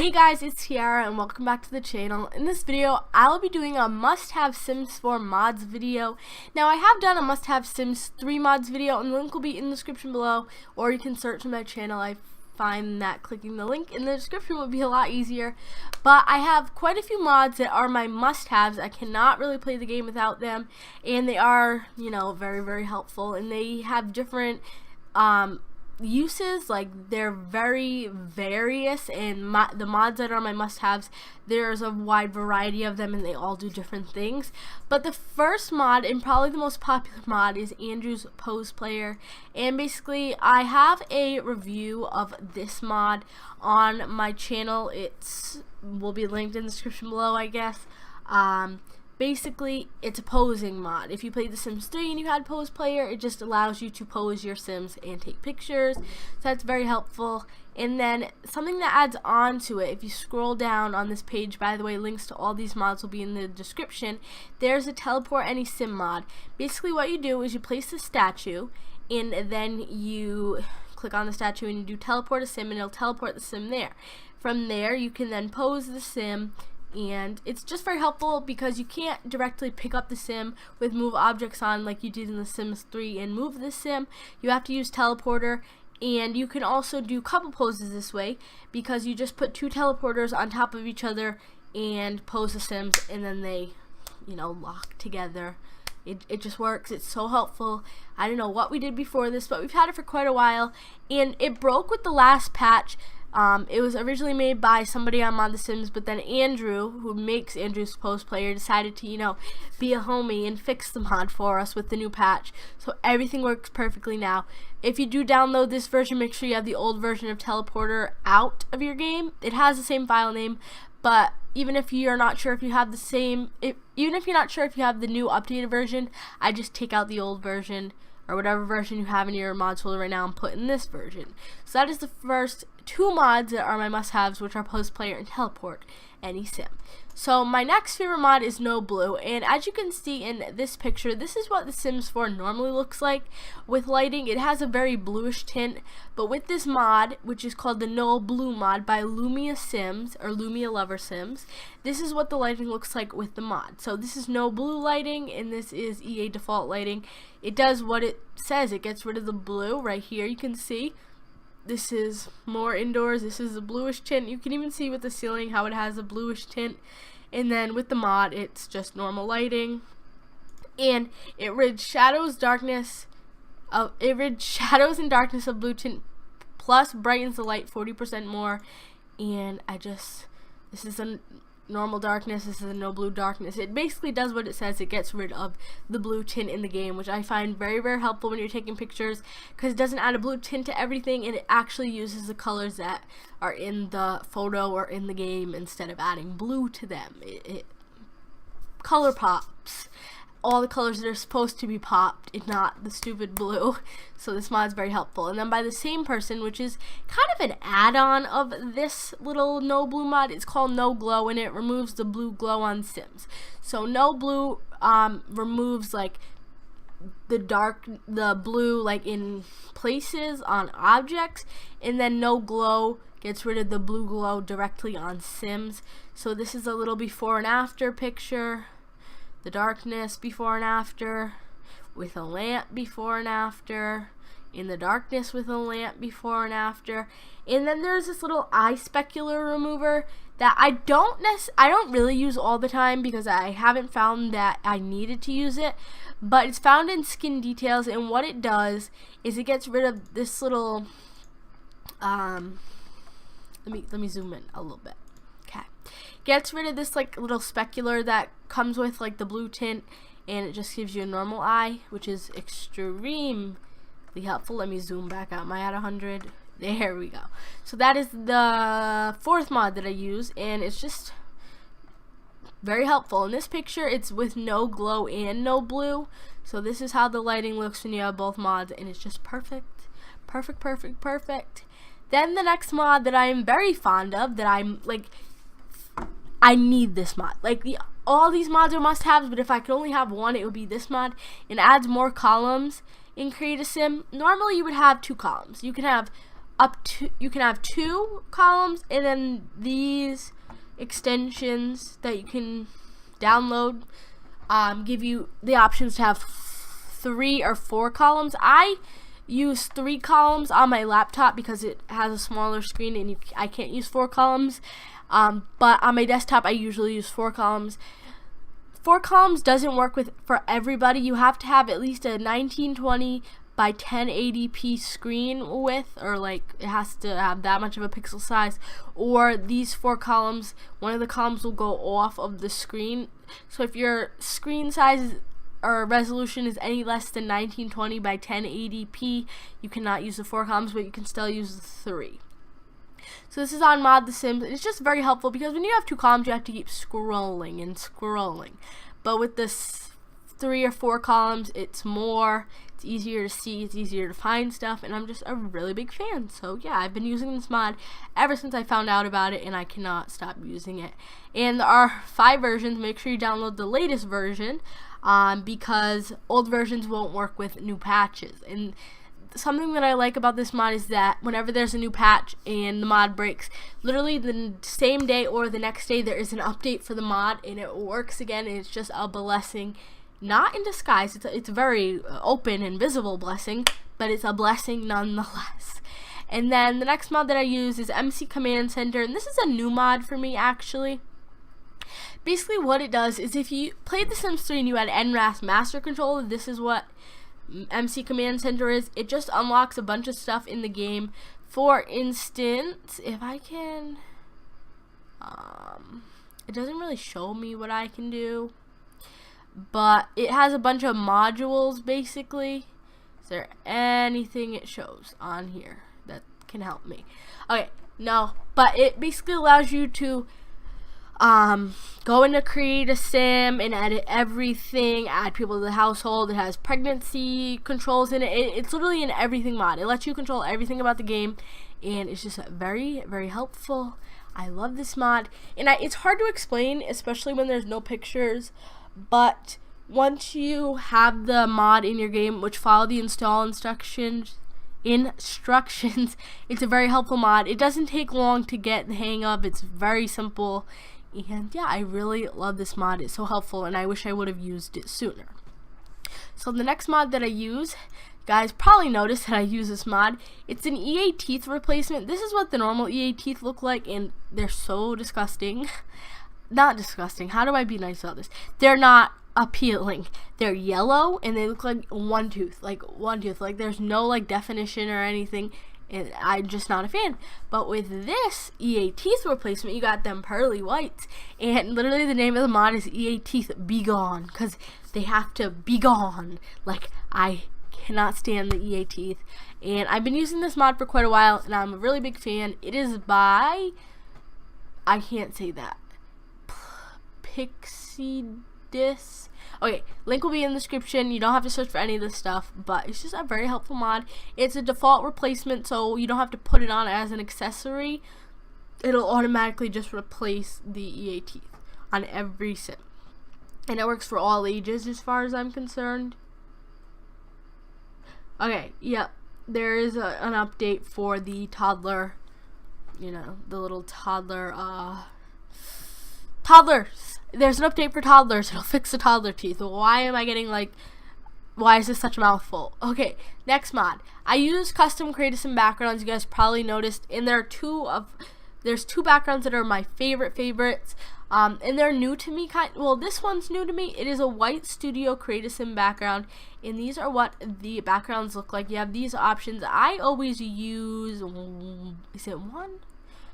Hey guys, it's Tiara and welcome back to the channel. In this video, I'll be doing a must-have Sims 4 mods video. Now, I have done a must-have Sims 3 mods video, and the link will be in the description below, or you can search on my channel. I find that clicking the link in the description would be a lot easier. But I have quite a few mods that are my must-haves. I cannot really play the game without them, and they are, very, very helpful, and they have different uses. Like, they're very various, and the mods that are my must-haves, there's a wide variety of them and they all do different things. But the first mod, and probably the most popular mod, is Andrew's Pose Player. And basically I have a review of this mod on my channel. It will be linked in the description below, I guess. Basically, it's a posing mod. If you played The Sims 3 and you had Pose Player, it just allows you to pose your Sims and take pictures. So that's very helpful. And then something that adds on to it, if you scroll down on this page, by the way, links to all these mods will be in the description, there's a Teleport Any Sim mod. Basically what you do is you place the statue, and then you click on the statue and you do Teleport a Sim, and it'll teleport the Sim there. From there, you can then pose the Sim. And it's just very helpful because you can't directly pick up the Sim with move objects on like you did in The Sims 3 and move the Sim. You have to use teleporter, and you can also do couple poses this way because you just put two teleporters on top of each other and pose the Sims, and then they, lock together. It just works. It's so helpful. I don't know what we did before this, but we've had it for quite a while, and it broke with the last patch. It was originally made by somebody on Mod The Sims, but then Andrew, who makes Andrew's Pose Player, decided to, be a homie and fix the mod for us with the new patch. So everything works perfectly now. If you do download this version, make sure you have the old version of Teleporter out of your game. It has the same file name, but even if you're not sure if you have even if you're not sure if you have the new updated version, I just take out the old version or whatever version you have in your mods folder right now and put in this version. So that is the first two mods that are my must-haves, which are Pose Player and Teleport Any Sim. So my next favorite mod is No Blue, and as you can see in this picture, this is what The Sims 4 normally looks like with lighting. It has a very bluish tint, but with this mod, which is called the No Blue mod by Lumia Sims, or Lumia Lover Sims, this is what the lighting looks like with the mod. So this is No Blue lighting, and this is EA default lighting. It does what it says. It gets rid of the blue right here. You can see this is more indoors. This is a bluish tint. You can even see with the ceiling how it has a bluish tint. And then with the mod, it's just normal lighting. And it rids shadows, darkness. It rids shadows and darkness of blue tint, plus brightens the light 40% more. And this is a normal darkness. This is a no blue darkness. It basically does what it says. It gets rid of the blue tint in the game, which I find very, very helpful when you're taking pictures, because it doesn't add a blue tint to everything, and it actually uses the colors that are in the photo or in the game instead of adding blue to them. It color pops all the colors that are supposed to be popped, and not the stupid blue. So this mod is very helpful. And then by the same person, which is kind of an add-on of this little No Blue mod, it's called No Glow, and it removes the blue glow on Sims. So No Blue removes like the blue like in places on objects, and then No Glow gets rid of the blue glow directly on Sims. So this is a little before and after picture. The darkness before and after, with a lamp before and after, in the darkness with a lamp before and after. And then there's this little eye specular remover that I don't really use all the time because I haven't found that I needed to use it, but it's found in Skin Details, and what it does is it gets rid of this little let me zoom in a little bit. Gets rid of this like little specular that comes with like the blue tint, and it just gives you a normal eye, which is extremely helpful. Let me zoom back out. Am I at 100? There we go. So that is the fourth mod that I use, and it's just very helpful. In this picture, it's with no glow and no blue. So this is how the lighting looks when you have both mods, and it's just perfect. Perfect, perfect, perfect. Then the next mod that I am very fond of, that I'm like, I need this mod. Like, all these mods are must-haves, but if I could only have one, it would be this mod. It adds more columns in Create a Sim. Normally, you would have two columns. You can have you can have 2 columns, and then these extensions that you can download give you the options to have 3 or 4 columns. I use 3 columns on my laptop because it has a smaller screen and I can't use 4 columns. But on my desktop I usually use 4 columns. 4 columns doesn't work for everybody. You have to have at least a 1920 by 1080p screen width, or like it has to have that much of a pixel size, or these 4 columns, one of the columns will go off of the screen. So if your screen size or resolution is any less than 1920 by 1080p, you cannot use the 4 columns, but you can still use the 3. So this is on Mod The Sims. It's just very helpful because when you have 2 columns, you have to keep scrolling and scrolling. But with this 3 or 4 columns, it's easier to see, it's easier to find stuff, and I'm just a really big fan. So yeah, I've been using this mod ever since I found out about it, and I cannot stop using it. And there are 5 versions. Make sure you download the latest version because old versions won't work with new patches. And something that I like about this mod is that whenever there's a new patch and the mod breaks, literally the same day or the next day there is an update for the mod and it works again, and it's just a blessing. Not in disguise, it's a very open and visible blessing, but it's a blessing nonetheless. And then the next mod that I use is MC Command Center, and this is a new mod for me actually. Basically what it does is if you played The Sims 3 and you had NRAS Master Control, this is what MC Command Center is. It just unlocks a bunch of stuff in the game. For instance, if I can, it doesn't really show me what I can do, but it has a bunch of modules basically. Is there anything it shows on here that can help me? Okay, no, but it basically allows you to go into Create a Sim and edit everything, add people to the household. It has pregnancy controls in it. It's literally an everything mod. It lets you control everything about the game, and it's just very, very helpful. I love this mod, and it's hard to explain, especially when there's no pictures, but once you have the mod in your game, which follow the install instructions, it's a very helpful mod. It doesn't take long to get the hang of. It's very simple. And yeah, I really love this mod. It's so helpful, and I wish I would have used it sooner. So the next mod that I use, guys probably noticed that I use this mod. It's an EA teeth replacement. This is what the normal EA teeth look like, and they're so disgusting. Not disgusting. How do I be nice about this? They're not appealing. They're yellow, and they look like one tooth. Like there's no like definition or anything. And I'm just not a fan. But with this EA teeth replacement, you got them pearly whites, and literally the name of the mod is EA Teeth Begone, because they have to be gone. Like, I cannot stand the EA teeth, and I've been using this mod for quite a while, and I'm a really big fan. It is by, I can't say that, Pixidis. Okay, link will be in the description. You don't have to search for any of this stuff, but it's just a very helpful mod. It's a default replacement, so you don't have to put it on as an accessory. It'll automatically just replace the EA teeth on every sim. And it works for all ages as far as I'm concerned. Okay, yep. There is an update for the toddler, you know, the little toddlers. There's an update for toddlers. It'll fix the toddler teeth. Why am I getting like, why is this such a mouthful? Okay, next mod. I use custom Create a Sim backgrounds. You guys probably noticed, and there's 2 backgrounds that are my favorites. And they're new to me. Well, this one's new to me. It is a white studio Create a Sim background, and these are what the backgrounds look like. You have these options. I always use, is it 1?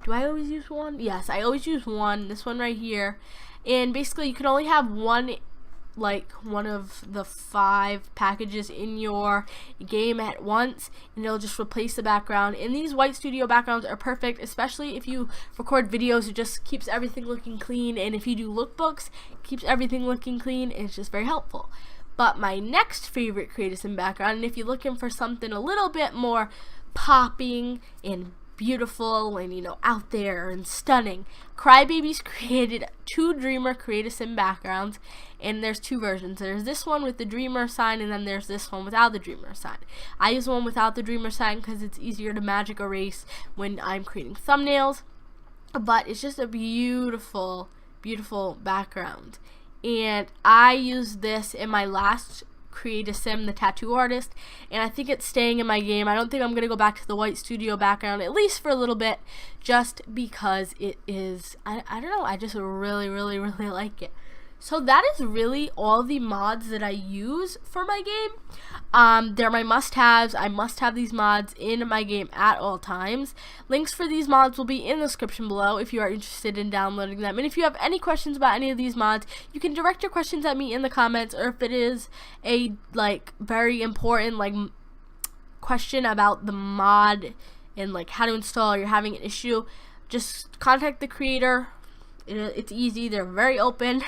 Do I always use 1? Yes, I always use 1. This one right here. And basically, you can only have one of the 5 packages in your game at once, and it'll just replace the background. And these white studio backgrounds are perfect, especially if you record videos. It just keeps everything looking clean, and if you do lookbooks, it keeps everything looking clean, and it's just very helpful. But my next favorite Create a Sim background, and if you're looking for something a little bit more popping and beautiful and, you know, out there and stunning. Crybabies created 2 Dreamer Create a Sim backgrounds, and there's 2 versions. There's this one with the Dreamer sign, and then there's this one without the Dreamer sign. I use one without the Dreamer sign because it's easier to magic erase when I'm creating thumbnails, but it's just a beautiful, beautiful background. And I used this in my last Create a Sim, the tattoo artist, and I think it's staying in my game. I don't think I'm going to go back to the white studio background, at least for a little bit, just because it is, I don't know, I just really, really, really like it. So that is really all the mods that I use for my game. They're my must-haves. I must have these mods in my game at all times. Links for these mods will be in the description below if you are interested in downloading them. And if you have any questions about any of these mods, you can direct your questions at me in the comments, or if it is a very important question about the mod and how to install, or you're having an issue, just contact the creator. It's easy. They're very open.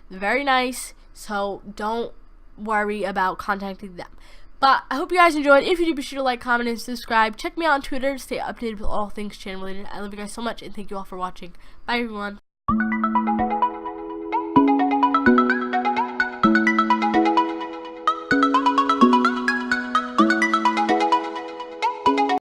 Very nice, so don't worry about contacting them. But I hope you guys enjoyed. If you did, be sure to like, comment, and subscribe. Check me out on Twitter to stay updated with all things channel related. I love you guys so much, and thank you all for watching. Bye, everyone.